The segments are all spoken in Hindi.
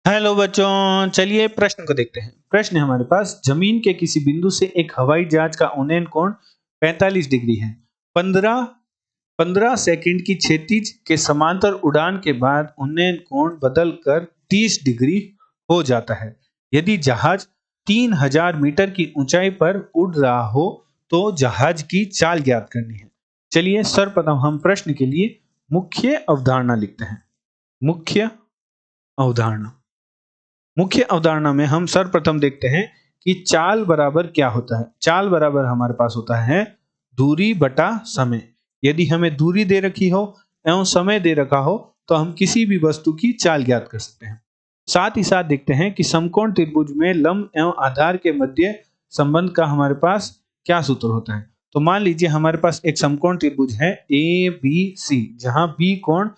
हेलो बच्चों, चलिए प्रश्न को देखते हैं। प्रश्न है हमारे पास, जमीन के किसी बिंदु से एक हवाई जहाज का उन्नयन कोण 45 डिग्री है। 15 15 सेकंड की क्षैतिज के समांतर उड़ान के बाद उन्नयन कोण बदलकर 30 डिग्री हो जाता है। यदि जहाज 3000 मीटर की ऊंचाई पर उड़ रहा हो तो जहाज की चाल ज्ञात करनी है। चलिए सर्वप्रथम हम प्रश्न के लिए मुख्य अवधारणा लिखते हैं। मुख्य अवधारणा मुख्य अवधारणा में हम सर्वप्रथम देखते हैं कि चाल बराबर क्या होता है। चाल बराबर हमारे पास होता है दूरी बटा समय। यदि हमें दूरी दे रखी हो एवं समय दे रखा हो तो हम किसी भी वस्तु की चाल ज्ञात कर सकते हैं। साथ ही साथ देखते हैं कि समकोण त्रिभुज में लंब एवं आधार के मध्य संबंध का हमारे पास क्या सूत्र होता है। तो मान लीजिए हमारे पास एक समकोण त्रिभुज है ए बी सी, जहां बी कोण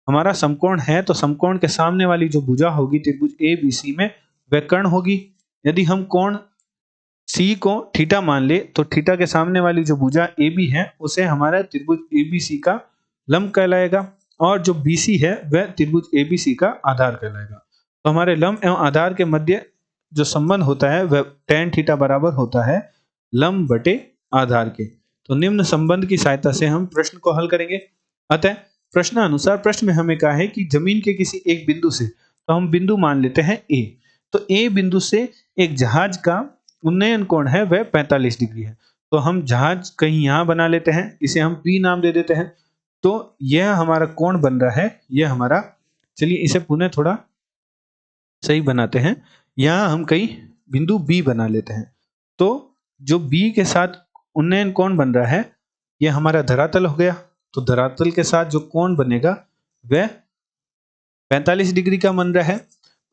हमारा समकोण है तो समकोण के सामने वाली जो भुजा होगी त्रिभुज ए बी सी में वह कर्ण होगी। यदि हम कोण सी को थीटा मान ले तो थीटा के सामने वाली जो भुजा ए बी है उसे हमारा त्रिभुज ए बी सी का लंब कहलाएगा, और जो बी सी है वह त्रिभुज ए बी सी का आधार कहलाएगा। तो हमारे लंब एवं आधार के मध्य जो संबंध होता है वह tan थीटा बराबर होता है लंब बटे आधार के। तो निम्न संबंध की सहायता से हम प्रश्न को हल करेंगे। अतः प्रश्नानुसार प्रश्न में हमें कहा है कि जमीन के किसी एक बिंदु से, तो हम बिंदु मान लेते हैं ए, तो ए बिंदु से एक जहाज का उन्नयन कोण है वह 45 डिग्री है। तो हम जहाज कहीं यहां बना लेते हैं, इसे हम पी नाम दे देते हैं। तो यह हमारा कोण बन रहा है, यह हमारा, चलिए इसे पुनः थोड़ा सही बनाते हैं। यहां हम कहीं बिंदु बी बना लेते हैं। तो जो बी के साथ उन्नयन कोण बन रहा है यह हमारा धरातल हो गया। तो धरातल के साथ जो कोण बनेगा वह 45 डिग्री का बन रहा है।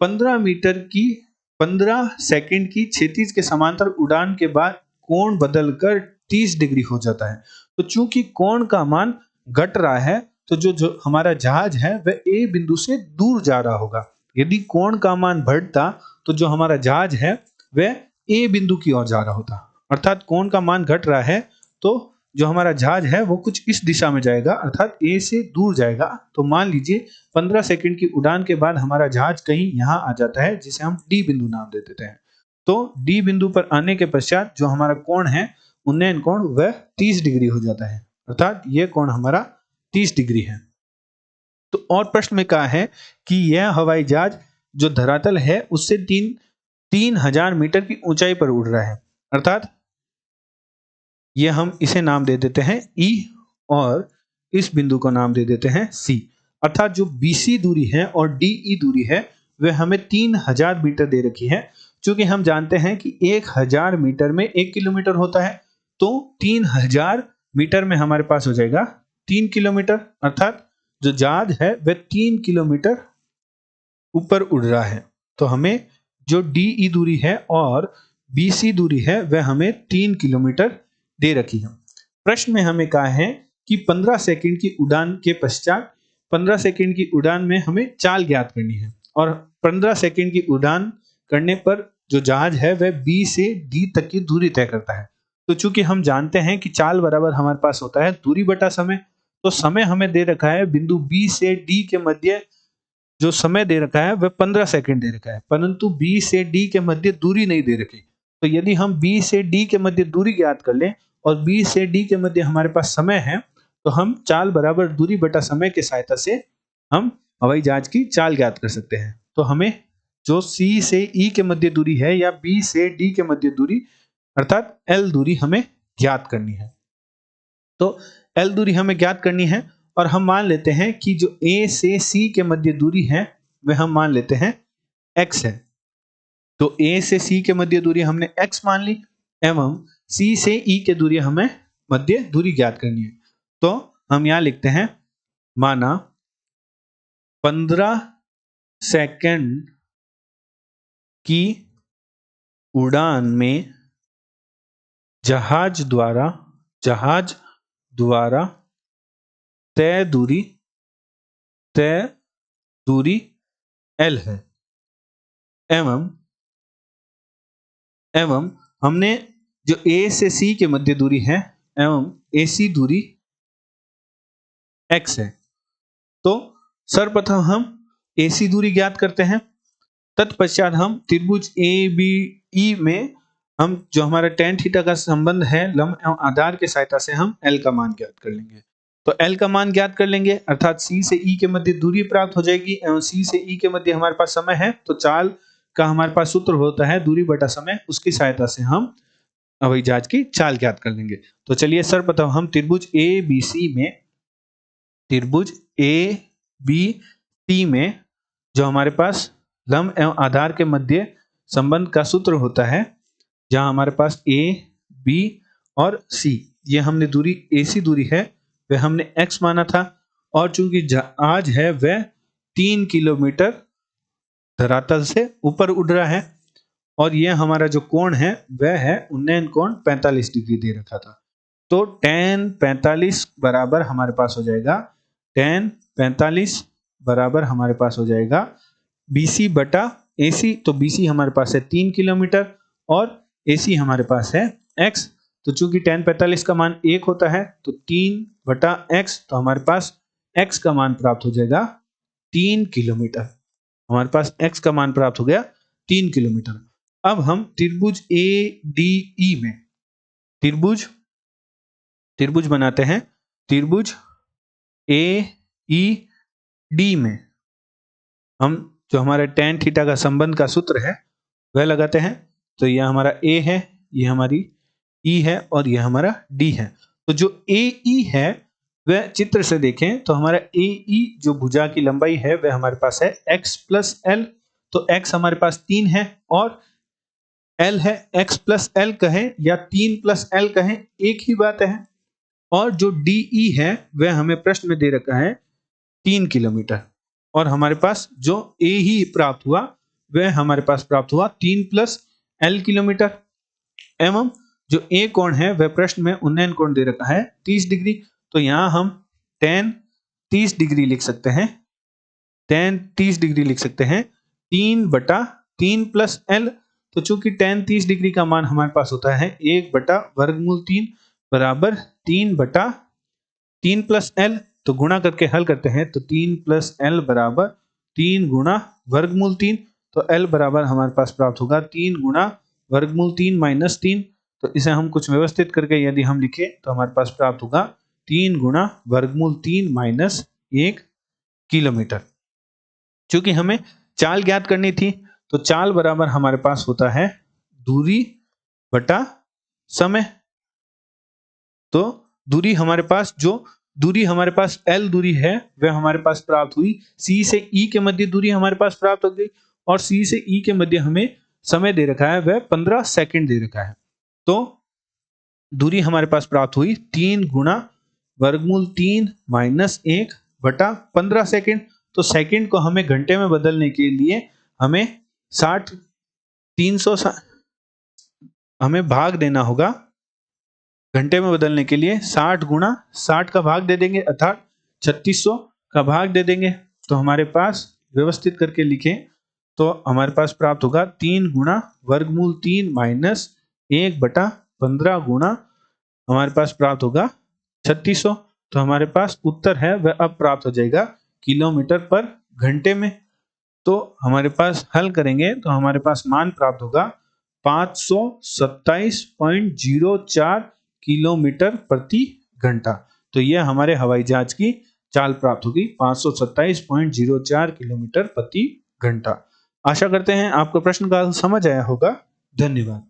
15 सेकंड की क्षैतिज के समांतर उड़ान के बाद कोण बदलकर 30 डिग्री हो जाता है। तो चूंकि कोण का मान घट रहा है तो जो हमारा जहाज है वह ए बिंदु से दूर जा रहा होगा। यदि कोण का मान बढ़ता तो जो हमारा जहाज है वह ए बिंदु की ओर जा रहा होता। अर्थात कोण का मान घट रहा है तो जो हमारा जहाज है वो कुछ इस दिशा में जाएगा, अर्थात ए से दूर जाएगा। तो मान लीजिए 15 सेकंड की उड़ान के बाद हमारा जहाज कहीं यहाँ आ जाता है जिसे हम डी बिंदु नाम दे देते हैं। तो डी बिंदु पर आने के पश्चात जो हमारा कोण है उन्नयन कोण वह 30 डिग्री हो जाता है, अर्थात यह कोण हमारा 30 डिग्री है। तो और प्रश्न में कहा है कि यह हवाई जहाज जो धरातल है उससे 3000 मीटर की ऊंचाई पर उड़ रहा है, अर्थात ये हम इसे नाम दे देते हैं ई और इस बिंदु को नाम दे देते हैं सी। अर्थात जो BC दूरी है और DE दूरी है वह हमें 3000 मीटर दे रखी है। चूंकि हम जानते हैं कि 1000 मीटर में 1 किलोमीटर होता है, तो 3000 मीटर में हमारे पास हो जाएगा 3 किलोमीटर, अर्थात जो जहाज है वह 3 किलोमीटर ऊपर उड़ रहा है। तो हमें जो DE दूरी है और BC दूरी है वह हमें 3 किलोमीटर दे रखी है। प्रश्न में हमें कहा है कि 15 सेकंड की उड़ान के पश्चात 15 सेकंड की उड़ान में हमें चाल ज्ञात करनी है, और 15 सेकंड की उड़ान करने पर जो जहाज है वह B से D तक की दूरी तय करता है। तो चूंकि हम जानते हैं कि चाल बराबर हमारे पास होता है दूरी बटा समय, तो समय हमें दे रखा है बिंदु B से D के मध्य जो समय दे रखा है वह 15 सेकंड दे रखा है, परंतु B से D के मध्य दूरी नहीं दे रखी। तो यदि हम B से D के मध्य दूरी ज्ञात कर लें और B से D के मध्य हमारे पास समय है, तो हम चाल बराबर दूरी बटा समय के सहायता से हम हवाई जहाज की चाल ज्ञात कर सकते हैं। तो हमें जो C से E के मध्य दूरी है या B से D के मध्य दूरी अर्थात L दूरी हमें ज्ञात करनी है। तो L दूरी हमें ज्ञात करनी है और हम मान लेते हैं कि जो A से C के मध्य दूरी है वह हम मान लेते हैं x है। तो A से C के मध्य दूरी हमने x मान ली एवं C से E के दूरी हमें मध्य दूरी ज्ञात करनी है। तो हम यहां लिखते हैं, माना 15 सेकंड की उड़ान में जहाज द्वारा तय दूरी L है एवं हमने जो A से C के मध्य दूरी है एवं AC दूरी x है। तो सर्वप्रथम हम AC दूरी ज्ञात करते हैं। तत्पश्चात हम त्रिभुज ए बी ई में हम जो हमारा tan थीटा का संबंध है लंब एवं आधार की सहायता से हम L का मान ज्ञात कर लेंगे। तो L का मान ज्ञात कर लेंगे अर्थात C से E के मध्य दूरी प्राप्त हो जाएगी एवं C से E के मध्य हमारे पास समय है, तो चाल का हमारे पास सूत्र होता है दूरी बटा समय, उसकी सहायता से हम हवाई जहाज की चाल ज्ञात कर लेंगे। तो चलिए सर्वप्रथम हम त्रिभुज ए बी सी में जो हमारे पास लंब एवं आधार के मध्य संबंध का सूत्र होता है, जहां हमारे पास ए बी और सी ये हमने दूरी AC दूरी है वह हमने x माना था, और चूंकि जहाज है वह 3 किलोमीटर धरातल से ऊपर उड़ रहा है और यह हमारा जो कोण है वह है उन्नयन कोण 45 डिग्री दे रखा था। तो tan 45 बराबर हमारे पास हो जाएगा tan 45 बराबर हमारे पास हो जाएगा BC बटा AC। तो BC हमारे पास है 3 किलोमीटर और AC हमारे पास है x। तो चूंकि tan 45 का मान 1 होता है तो 3 बटा x, तो हमारे पास x का मान प्राप्त हो जाएगा 3 किलोमीटर। हमारे पास x का मान प्राप्त हो गया 3 किलोमीटर। अब हम त्रिभुज ADE में त्रिभुज बनाते हैं। त्रिभुज AED में हम जो हमारे tan थीटा का संबंध का सूत्र है वह लगाते हैं। तो यह हमारा A है, यह हमारी E है और यह हमारा D है। तो जो AE है वह चित्र से देखें तो हमारा AE जो भुजा की लंबाई है वह हमारे पास है x प्लस L। तो x हमारे पास 3 है और L है, x प्लस L कहें या 3 प्लस L कहें एक ही बात है। और जो DE है वह हमें प्रश्न में दे रखा है 3 किलोमीटर, और हमारे पास जो A ही प्राप्त हुआ वह हमारे पास प्राप्त हुआ 3 प्लस L किलोमीटर। एवं जो A कोण है वह प्रश्न में उन्नयन कोण दे रखा है 30 डिग्री। तो यहां हम tan 30 डिग्री लिख सकते हैं, tan 30 डिग्री लिख सकते हैं 3 बटा 3 प्लस L। तो चूंकि tan 30 डिग्री का मान हमारे पास होता है 1 बटा वर्गमूल 3 बराबर 3 बटा 3 प्लस L। तो गुणा करके हल करते हैं तो 3 प्लस L बराबर 3 गुणा वर्गमूल 3। तो L बराबर हमारे पास प्राप्त होगा 3 गुणा वर्गमूल 3 माइनस 3। तो इसे हम कुछ व्यवस्थित करके यदि हम लिखें तो हमारे पास प्राप्त होगा 3 गुणा वर्गमूल 3 माइनस 1 किलोमीटर। चूंकि हमें चाल ज्ञात करनी थी तो चाल बराबर हमारे पास होता है दूरी बटा समय। तो दूरी हमारे पास L दूरी है वह हमारे पास प्राप्त हुई, C से E के मध्य दूरी हमारे पास प्राप्त हो गई और C से E के मध्य हमें समय दे रखा है वह 15 सेकंड दे रखा है। तो दूरी हमारे पास प्राप्त हुई 3 गुणा वर्गमूल 3 माइनस 1 बटा 15 सेकंड। तो सेकंड को हमें घंटे में बदलने के लिए हमें 360 हमें भाग देना होगा। घंटे में बदलने के लिए 60 गुणा 60 का भाग दे देंगे अर्थात 3600 का भाग दे देंगे। तो हमारे पास व्यवस्थित करके लिखें तो हमारे पास प्राप्त होगा 3 गुणा वर्गमूल 3 माइनस 1 बटा 15 गुणा हमारे पास प्राप्त होगा 3600। तो हमारे पास उत्तर है वह अब प्राप्त हो जाएगा किलोमीटर पर घंटे में। तो हमारे पास हल करेंगे तो हमारे पास मान प्राप्त होगा 527.04 किलोमीटर प्रति घंटा। तो यह हमारे हवाई जहाज की चाल प्राप्त होगी 527.04 किलोमीटर प्रति घंटा। आशा करते हैं आपको प्रश्न का समझ आया होगा। धन्यवाद।